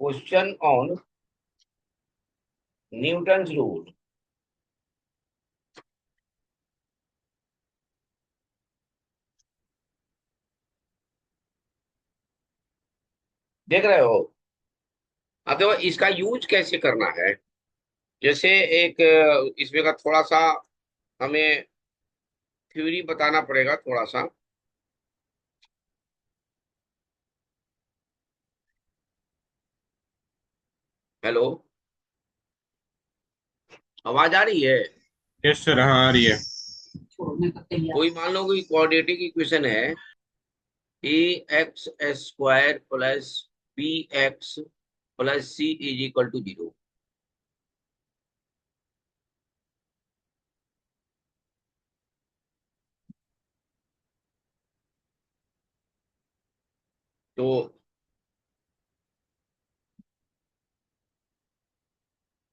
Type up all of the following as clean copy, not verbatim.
Question on Newton's rule. देख रहे हो? अब देखो इसका यूज कैसे करना है। जैसे एक इसमें का थोड़ा सा हमें थ्योरी बताना पड़ेगा थोड़ा सा। हेलो, आवाज आ रही है? यस सर, हाँ आ रही है। कोई मान लो कोई क्वाड्रेटिक इक्वेशन है, A X square plus B X plus C is equal to 0। तो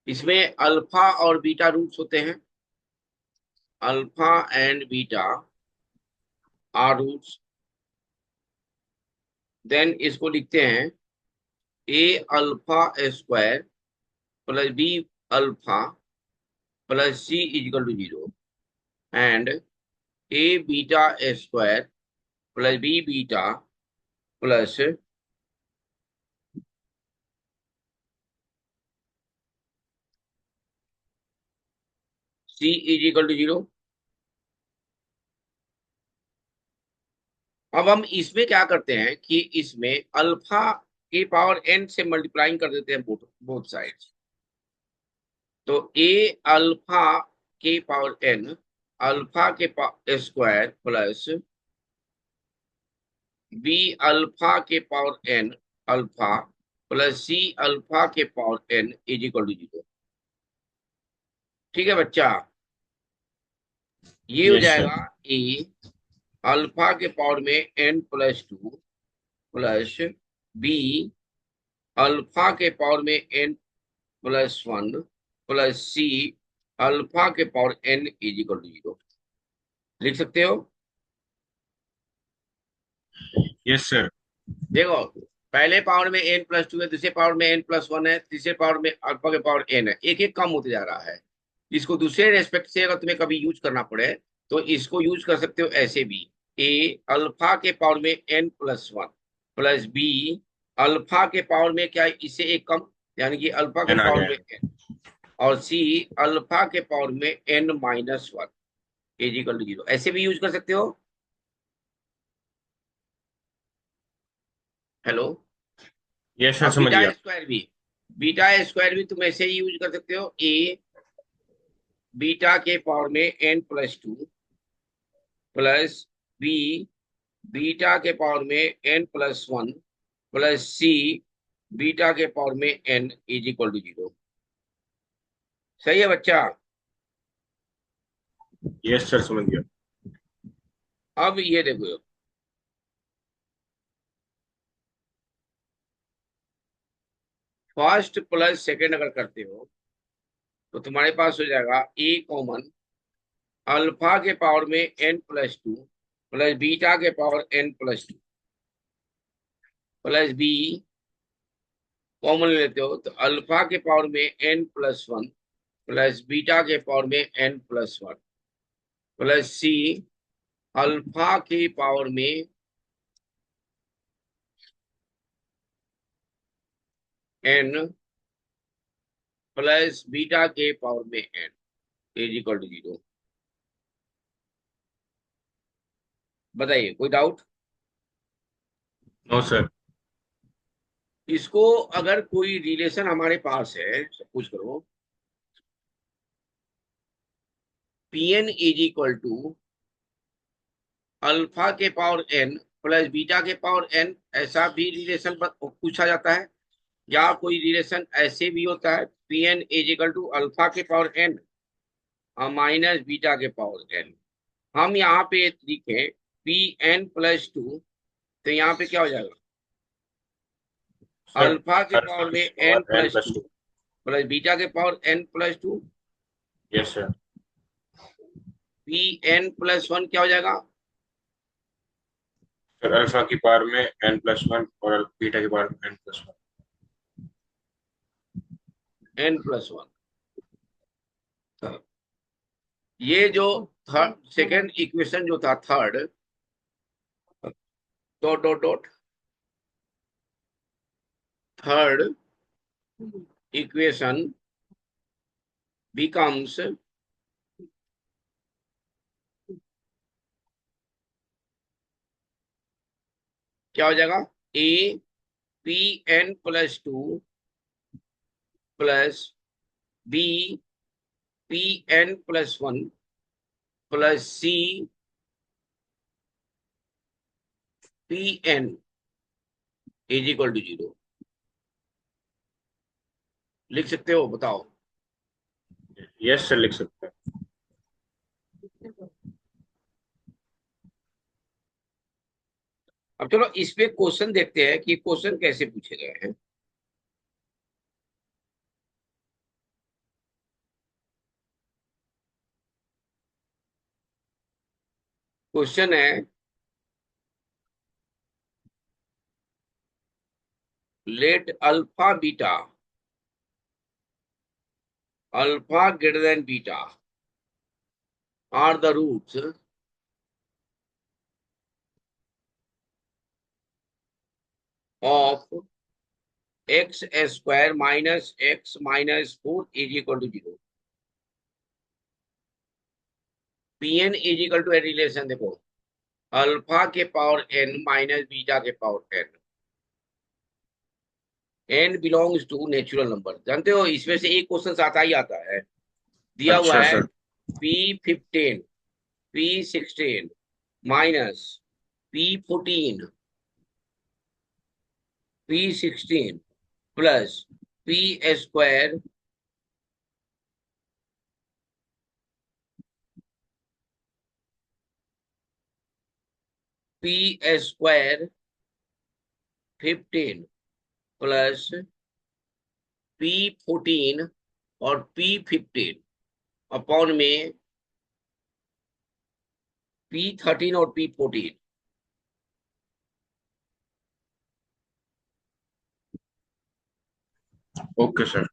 इसमें अल्फा और बीटा रूट्स होते हैं। Alpha and beta are roots. Then इसको लिखते हैं A alpha square plus B alpha plus C is equal to 0 and A beta square plus B beta plus C is equal to 0। अब हम इसमें क्या करते हैं कि इसमें अल्फा के पावर एन से मल्टीप्लाइंग कर देते हैं बोथ बोथ साइड्स। तो ए अल्फा के पावर एन, अल्फा के स्क्वायर प्लस बी अल्फा के पावर एन अल्फा प्लस सी अल्फा के power N is equal to 0। ठीक है बच्चा? ये हो यस सर। जाएगा ए अल्फा के पावर में N plus 2 plus B alpha के पावर में एन प्लस 1 प्लस सी अल्फा के power N is equal to 0। लिख सकते हो? Yes sir. देखो, पहले पावर में एन प्लस 2 है, दूसरे पावर में एन प्लस 1 है, तीसरे पावर में अल्फा के पावर एन है। एक एक कम होते जा रहा है। इसको दूसरे रेस्पेक्ट से अगर तुम्हें कभी यूज करना पड़े तो इसको यूज कर सकते हो ऐसे भी। ए अल्फा के पावर में एन प्लस 1 प्लस बी अल्फा के पावर में क्या है, इससे एक कम, यानी कि अल्फा के एन आ पावर में जाएगा। एन, और सी अल्फा के पावर में N minus 1 is equal to 0। ऐसे भी यूज कर सकते हो। हेलो। यस सर, अब समझ गया। बीटा स्क्वायर भी तुम ऐसे ही यूज कर सकते हो। ए बीटा के पावर में N plus 2 plus B beta के पावर में N plus 1 plus C beta के पावर में एन इज इक्वल टू 0। सही है बच्चा? यस सर, समझ गया। अब ये देखो, फर्स्ट प्लस सेकेंड अगर करते हो तो तुम्हारे पास हो जाएगा ए कॉमन अल्फा के पावर में एन प्लस 2 प्लस बीटा के power N plus 2 plus b common लेते हो तो अल्फा के पावर में एन प्लस 1 प्लस बीटा के पावर में एन प्लस 1 प्लस सी अल्फा के पावर में एन प्लस बीटा के पावर में एन इज इक्वल टू 0। बताइए, कोई डाउट? No sir. इसको अगर कोई रिलेशन हमारे पास है, सपोज करो p n is equal to alpha के पावर एन प्लस बीटा के पावर एन, ऐसा भी रिलेशन पूछा जाता है। या कोई रिलेशन ऐसे भी होता है p n is equal to alpha के पावर एन माइनस बीटा के पावर एन। हम यहाँ पे लिखे पी एन प्लस 2, तो यहाँ पे क्या हो जाएगा? सर, अल्फा के पावर अल्फा में N square N plus plus 2 two. Plus beta के power N plus 2, yes sir. P N plus 1 क्या हो जाएगा? सर, अल्फा की पावर में एन प्लस वन और बीटा की पावर में एन प्लस वन। n+1। ये जो थर्ड सेकेंड इक्वेशन जो था third, dot dot dot, third equation becomes, क्या हो जाएगा, a p n+2 plus b p n+1 plus c p n = 0। लिख सकते हो, बताओ। यस सर, लिख सकते हैं। अब चलो इस पे क्वेश्चन देखते हैं कि क्वेश्चन कैसे पूछे गए हैं। क्वेश्चन है, let alpha greater than beta are the roots of x² minus x-4 = 0। Pn = relation देखो, अल्फा के पावर n माइनस बीटा के power n, n belongs to natural number. जानते हो इसमें से एक क्वेश्चन आता ही आता है, दिया हुआ अच्छा है sir. p15 p16 minus p14 p16 plus p² p² 15 plus p14 और p15 अपॉन में p13 और p14। Okay sir.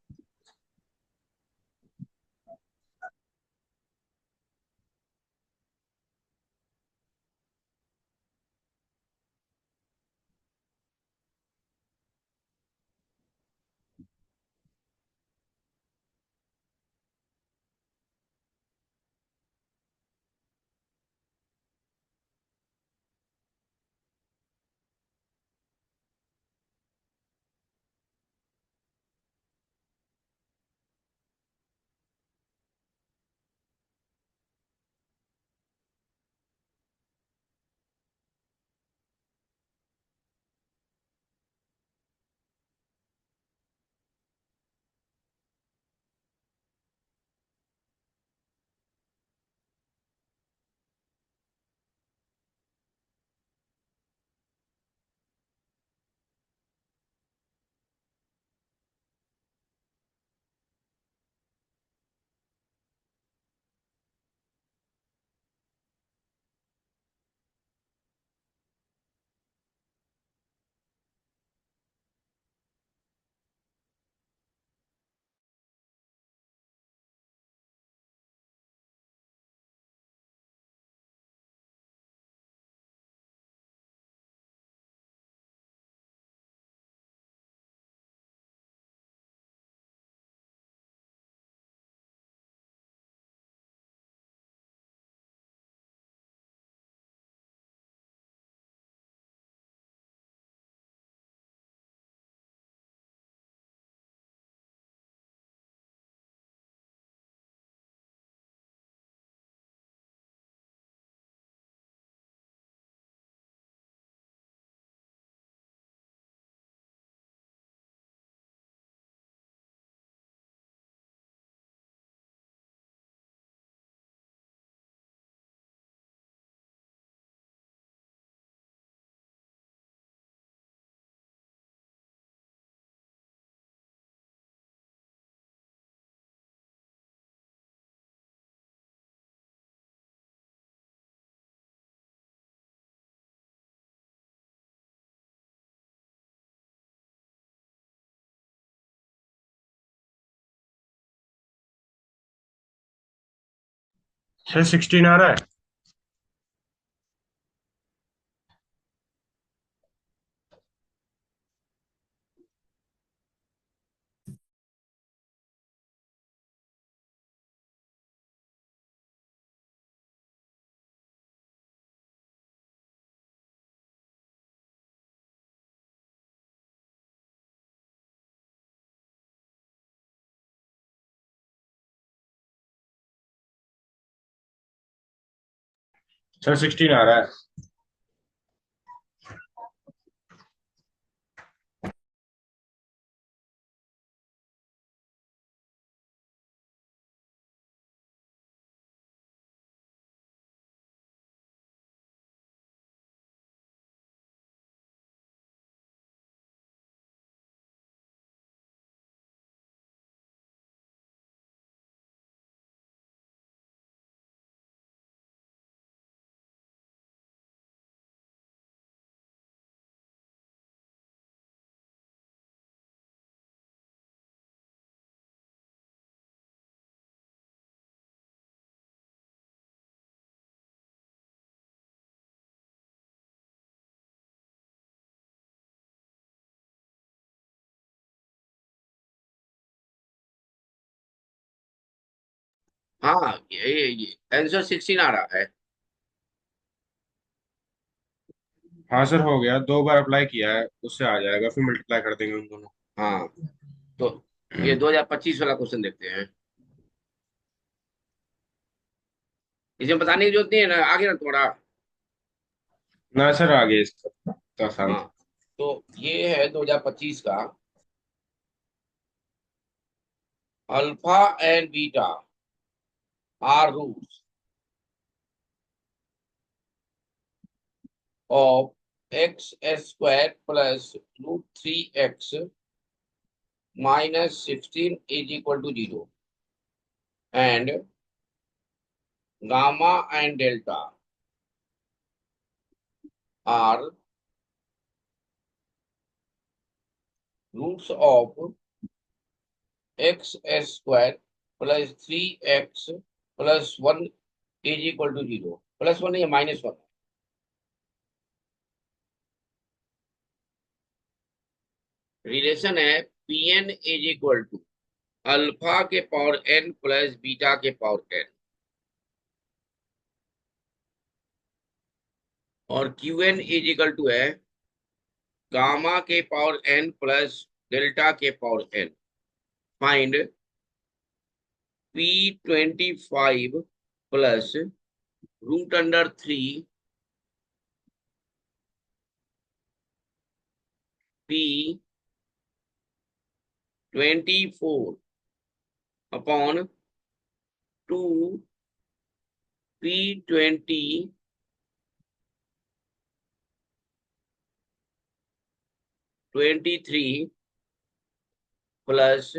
सर 16 आ रहा है। सर 16 आ रहा है। हाँ, ये आंसर 16 आ रहा है। हाँ सर, हो गया, 2 बार अप्लाई किया है, उससे आ जाएगा, फिर मल्टीप्लाई कर देंगे उन दोनों। हाँ, तो ये 2025 वाला क्वेश्चन देखते हैं। इसमें बताने की जरूरत नहीं है ना, आगे ना थोड़ा। ना सर, आ गया इसका तो आसान हाँ, था। तो ये है 2025 का। Alpha and beta are roots of x square plus √3x -16 is equal to 0 and gamma and delta are roots of x square +3x +1 is equal to 0। +1 या -1। रिलेशन है p n is equal to alpha के power n plus beta के power n, और q n is equal to है gamma के power n plus delta के power n। Find P25 plus √3 P24 upon 2 P23 plus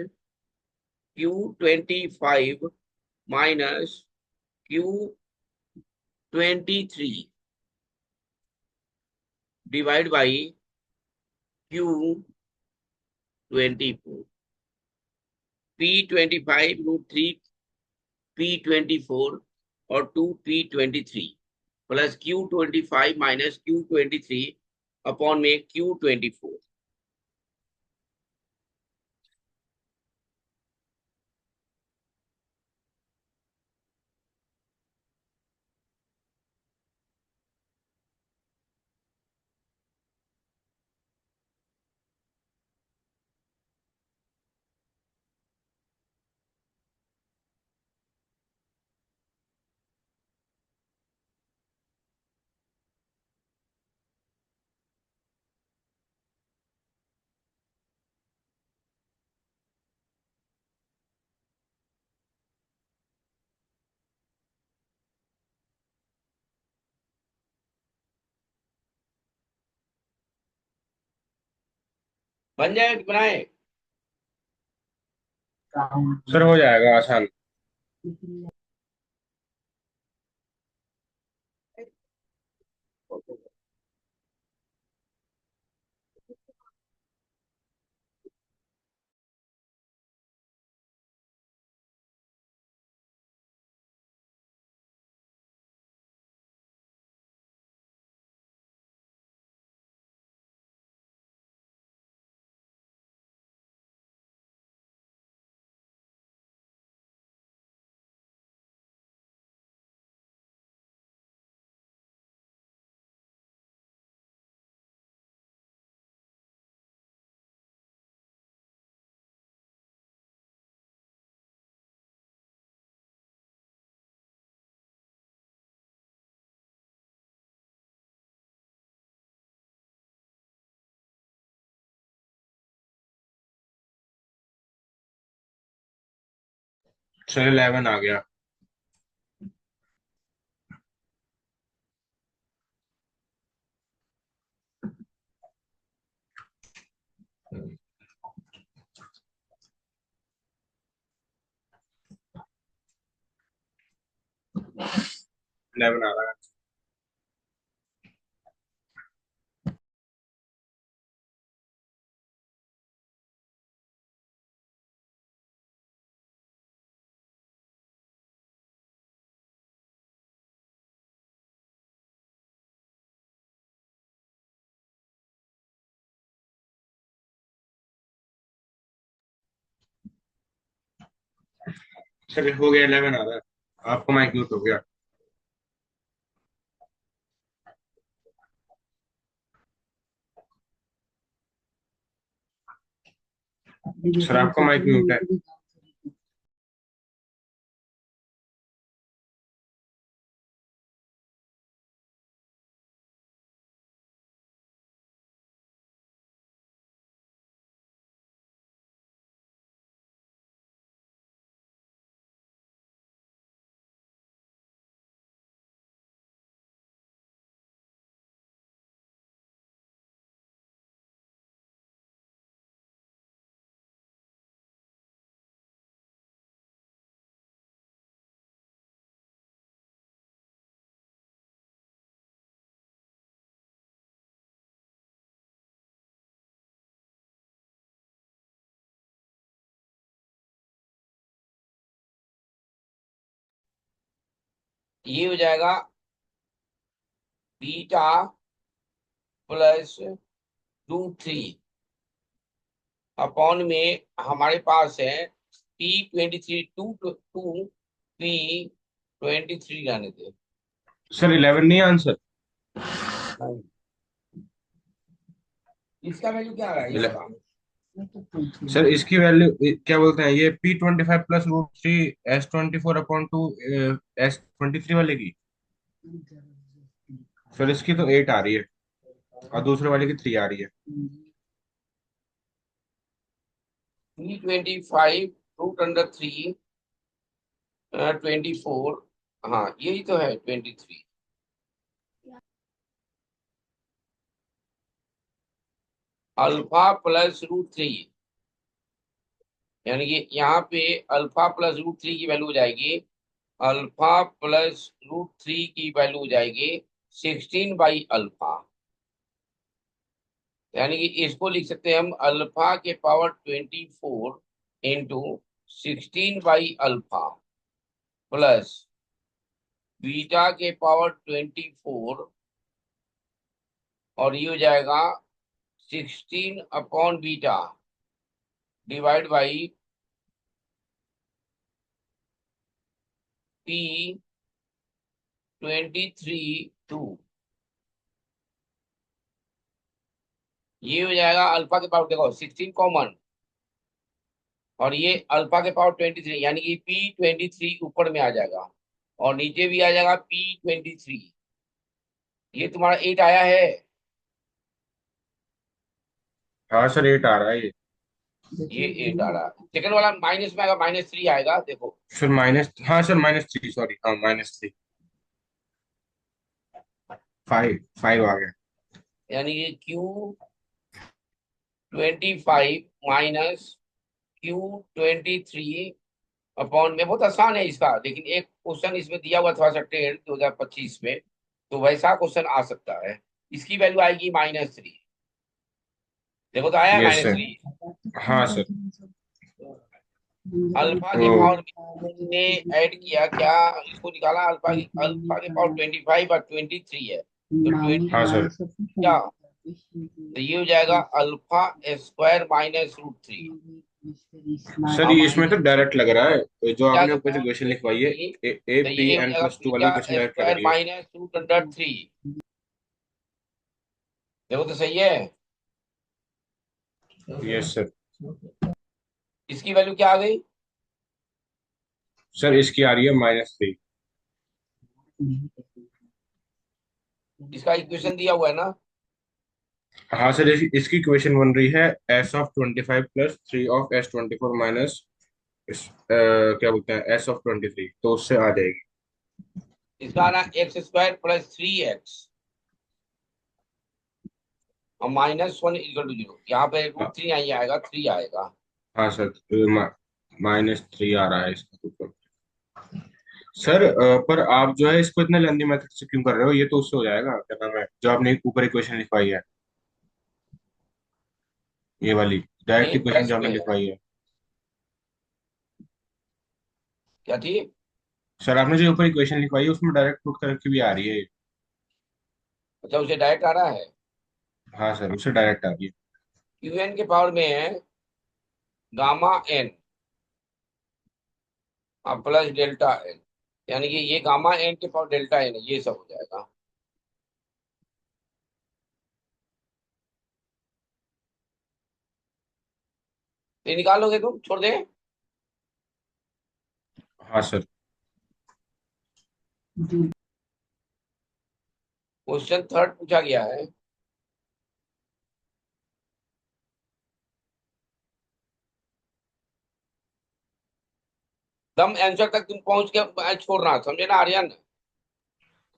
Q25 minus Q23 divide by Q24। P25 √3 P24 और 2 P23 plus Q25 minus Q23 upon में Q24। बन जाए कि बनाए? Sir हो जाएगा आसान। सर 11 आ गया। इलेवन आ रहा है। सर हो गया, 11 आ रहा है। आपका माइक म्यूट हो गया। सर आपका माइक म्यूट है। ये हो जाएगा beta plus root three upon में हमारे पास है P23 टू टू P23 रहने दे। सर 11 नहीं आंसर। इसका वैल्यू क्या आ रहा है इले- इसका? सर इसकी वैल्यू क्या बोलते हैं, ये P25 plus root 3 S24/2 S23 वाले की। सर इसकी तो 8 आ रही है और दूसरे वाले की 3 आ रही है। P25 root under three 24। हाँ यही तो है 23। अल्फा प्लस रूट थ्री, यानी कि यहाँ पे अल्फा प्लस रूट थ्री की वैल्यू हो जाएगी, अल्फा प्लस रूट थ्री की वैल्यू हो जाएगी 16/अल्फा। यानी कि इसको लिख सकते हैं हम अल्फा के पावर 24 इंटू 16/अल्फा प्लस बीटा के पावर 24, और ये हो जाएगा 16/बीटा डिवाइड बाई P23 2। ये हो जाएगा अल्फा के पावर, देखो 16 कॉमन, और ये अल्फा के पावर 23, यानी कि P23 ऊपर में आ जाएगा और नीचे भी आ जाएगा P23। ये तुम्हारा 8 आया है। हाँ सर 8 आ रहा है ये। ये 8 आ रहा है, सेकंड वाला माइनस में आएगा, -3 आएगा देखो। सर माइनस, हाँ सर -3, सॉरी, हाँ -3। 5 आ गया। यानी कि Q25 माइनस Q23 अपॉन में, बहुत आसान है इसका, लेकिन एक क्वेश्चन इसमें दिया हुआ थोड़ा सा टेढ़ 2025 में, तो वैसा क्वेश्चन आ सकता है। इसकी वैल्यू आएगी -3। देखो तो आया है यस सर। -3। हाँ सर। अल्फा के ओ। पावर में हमने ऐड किया क्या, इसको निकाला, अल्फा के पावर 25 और 23 है, तो 20 हाँ सर। क्या, तो ये हो जाएगा alpha square minus root three. Sir अब ये इसमें तो डायरेक्ट लग रहा है, जो क्या आपने ऊपर जो करना क्वेश्चन है लिखवाई है, कि, ए तो पी ये हो एन जाएगा प्लस टू वाली बीटा क्वेश्चन डायरेक्ट लग स्क्वायर रही है। Minus root under three. देखो तो सही है। Yes sir. इसकी वैल्यू क्या आ गई? सर इसकी आ रही है -3। इसका इक्वेशन दिया हुआ है ना। हाँ सर, इसकी इक्वेशन बन रही है S of 25 plus 3 of S24 minus क्या बोलते हैं S of 23, तो उससे आ जाएगी। इसका ना x² + 3x और -1 = 0। यहाँ पे हाँ, √3 नहीं आएगा, 3 आएगा। हाँ सर, -3 आ रहा है इसका ऊपर। सर पर आप जो है इसको इतने लेंदी मेथड से क्यों कर रहे हो? ये तो उससे हो जाएगा, क्या नाम है, जो आपने ऊपर इक्वेशन लिखवाई है, ये वाली डायरेक्ट मेन इक्वेशन प्लस जो आपने में है। लिखवाई है। क्या थी? सर आपने जो ऊपर इक्वेशन लिखवाई है उसमें डायरेक्ट पुट करके भी आ रही है। अच्छा, उसे डायरेक्ट आ रहा है। हाँ सर, उससे डायरेक्ट आ रही है। Qn के पावर में है Γn और प्लस Δn, यानी कि ये Γn के पावर Δn है, ये सब हो जाएगा। ये निकालोगे तुम, छोड़ दे। हाँ सर। क्वेश्चन थर्ड पूछा गया है। दम आंसर तक तुम पहुंच के छोड़ना, समझे ना आर्यन?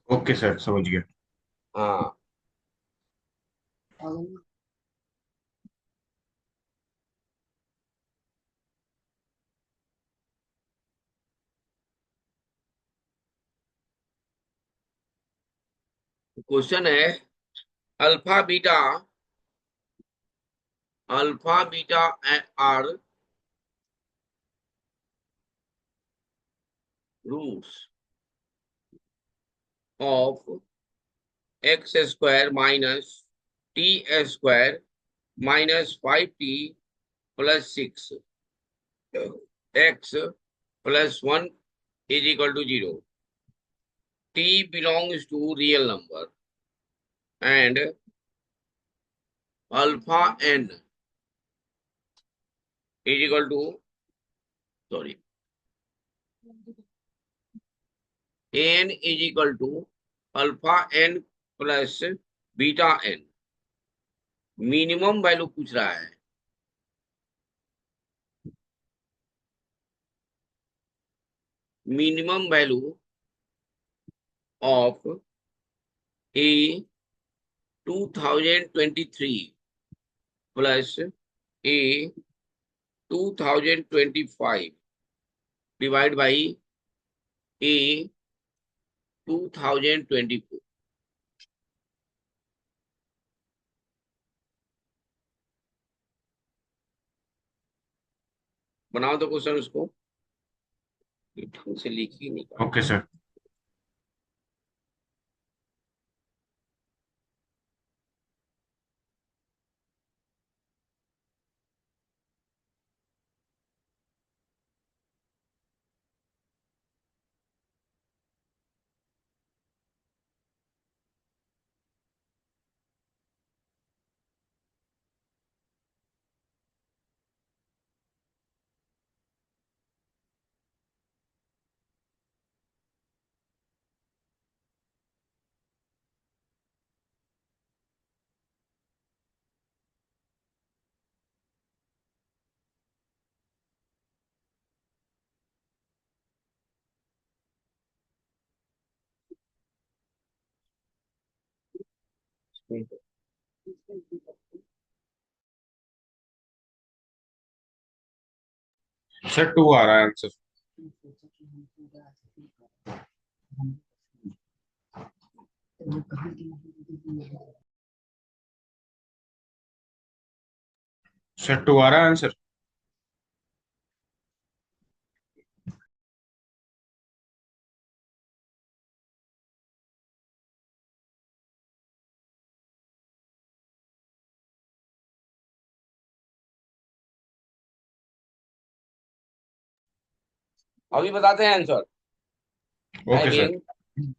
ओके सर, समझ गया। हाँ। क्वेश्चन है alpha beta, are roots of x² - t² -5t + 6 x + 1 = 0। t belongs to real number and alpha n is equal to, sorry, n is equal to alpha n plus beta n। Minimum value पूछ रहा है। Minimum value of A 2023 plus A 2025 divide by A 2024। बनाओ तो question उसको, ढंग से लिख ही नहीं पा ओके सर। रहा। सर 2 आ रहा है आंसर। सर 2 आ रहा है आंसर। अभी बताते हैं answer. Okay sir. Having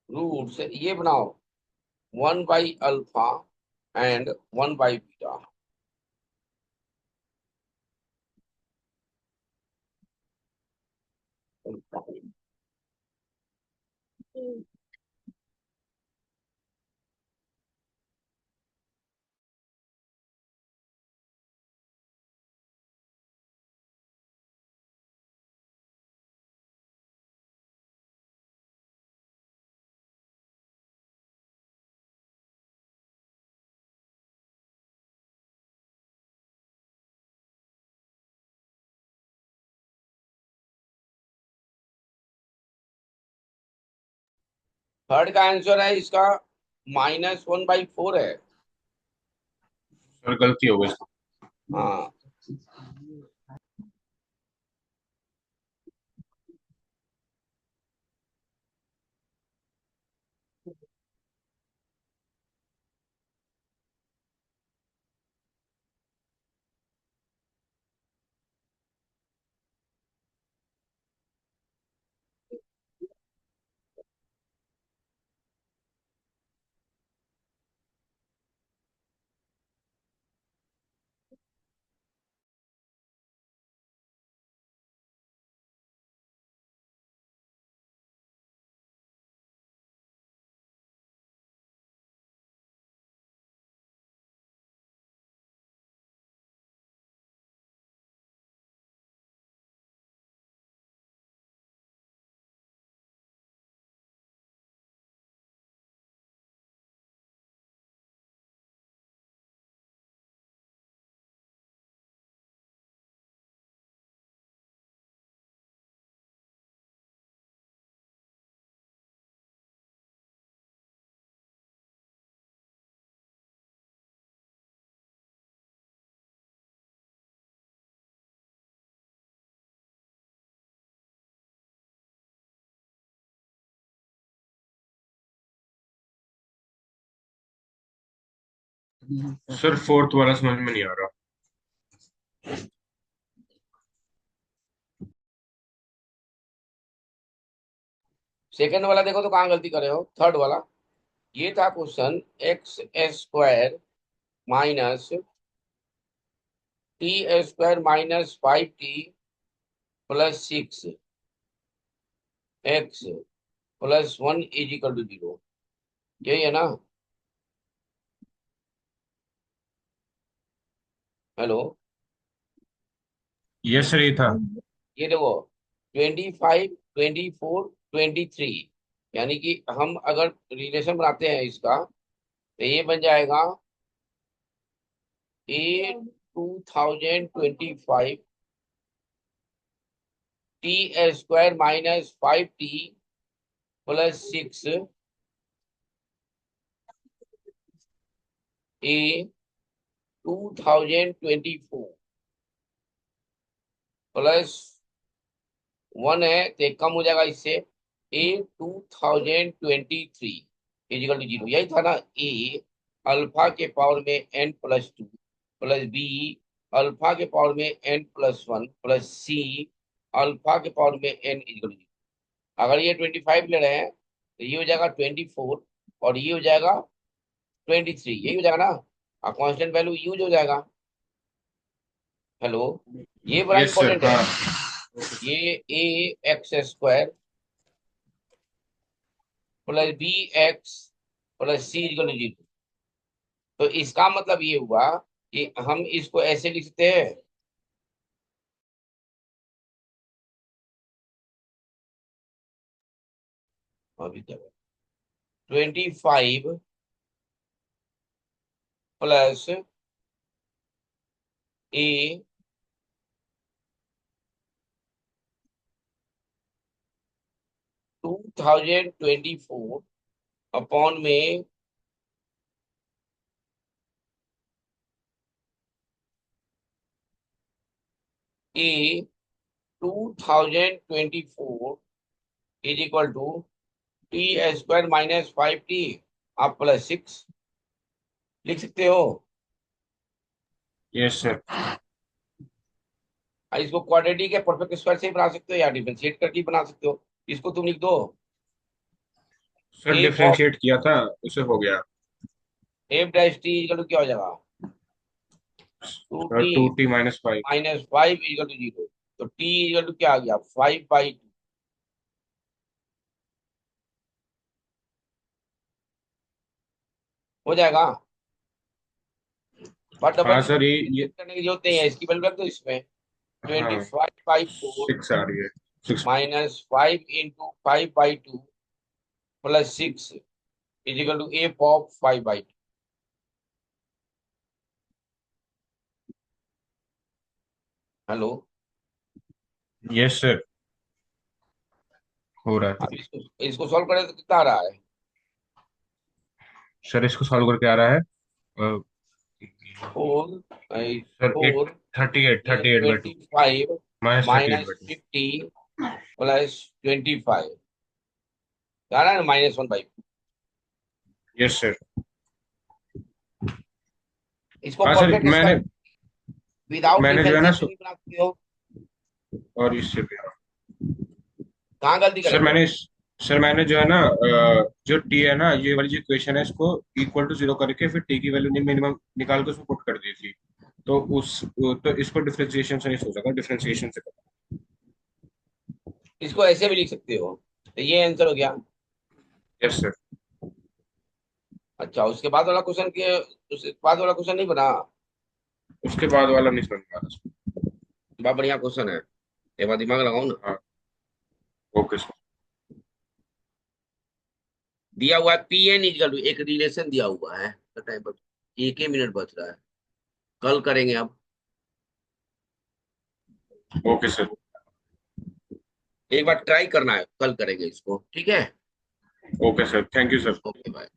root से ये बनाओ 1/अल्फा एंड 1/बीटा। थर्ड का आंसर है इसका -1/4 है। सर गलती हो गई। हाँ। सर फोर्थ वाला समझ में नहीं आ रहा। सेकंड वाला देखो तो कहाँ गलती करे हो, थर्ड वाला। ये था question, x² minus t² -5t +6 x+1 = 0। यही है ना? हेलो। यस सर ये था। ये देखो, 25, 24, 23, यानी कि हम अगर रिलेशन बनाते हैं इसका, तो ये बन जाएगा A 2025 t² -5t +6 A 2024 +1 है तो एक कम हो जाएगा इससे, A 2023 = 0। यही था ना? ए अल्फा के पावर में n+2 +B अल्फा के पावर में n+1 +C अल्फा के पावर में n = 0। अगर ये 25 ले रहे हैं तो ये हो जाएगा 24 और ये हो जाएगा 23, यही हो जाएगा ना? और कांस्टेंट वैल्यू यूज हो जाएगा। हेलो। ये बड़ा यस सर इंपॉर्टेंट है। हाँ। ये ax² +b x +c = 0। तो इसका मतलब ये हुआ कि हम इसको ऐसे लिख सकते हैं। अभी तक 25 प्लस A 2024 अपॉन में A 2024 = t² -5t आप +6 लिख सकते हो। Yes sir. और इसको क्वाड्रेटिक या परफेक्ट स्क्वायर से ही बना सकते हो या डिफरेंशिएट करके बना सकते हो। इसको तुम लिख दो सर एफ ऑफ डिफरेंशिएट किया था उसे हो गया। f' क्या हो जाएगा? Two sir t 2t -5। -5 = 0। तो t क्या आ गया? 5/2 हो जाएगा। पर डबल हाँ सर ये डिफरेंशिएट करने की जरूरत नहीं है, इसकी वैल्यू रख दो इसमें। हाँ 25/4 6 आ रही है 6। -5 × 5/2 +6 = f of 5/2। Hello. Yes sir हो रहा अब है। इसको सॉल्व करें तो कितना आ रहा है? सर इसको सॉल्व करके आ रहा है four by sir eight four 38 38/2 25 -38 minus by 50 प्लस 25 आ रहा है ना, -1/2। Yes sir. इसको हाँ सर परफेक्ट मैंने स्क्वायर विदाउट मैंने जो है ना डिफरेंशिएशन भी बना सकते हो। और इससे भी हाँ। कहाँ गलती सर करेंगे? मैंने जो है ना जो टी है ना, ये वाली जो इक्वेशन है इसको इक्वल टू जीरो करके फिर टी की वैल्यू मिनिमम निकाल के उसको पुट कर दी थी। तो इसको डिफरेंशिएशन से नहीं सोचा था, डिफरेंशिएशन से करना। इसको ऐसे भी लिख सकते हो, तो ये आंसर हो गया। Yes sir. अच्छा, उसके बाद वाला क्वेश्चन के, उसके बाद वाला क्वेश्चन नहीं बना। उसके बाद वाला नहीं समझ में आ रहा। बहुत बढ़िया क्वेश्चन है, एक बार दिमाग लगाओ ना। हाँ ओके सर। दिया हुआ है पी एन इजकल टू, एक रिलेशन दिया हुआ है। टाइम पर 1 ही मिनट बच रहा है, कल करेंगे अब। Okay sir. एक बार ट्राई करना है, कल करेंगे इसको, ठीक है। Okay sir, thank you sir. Okay bye.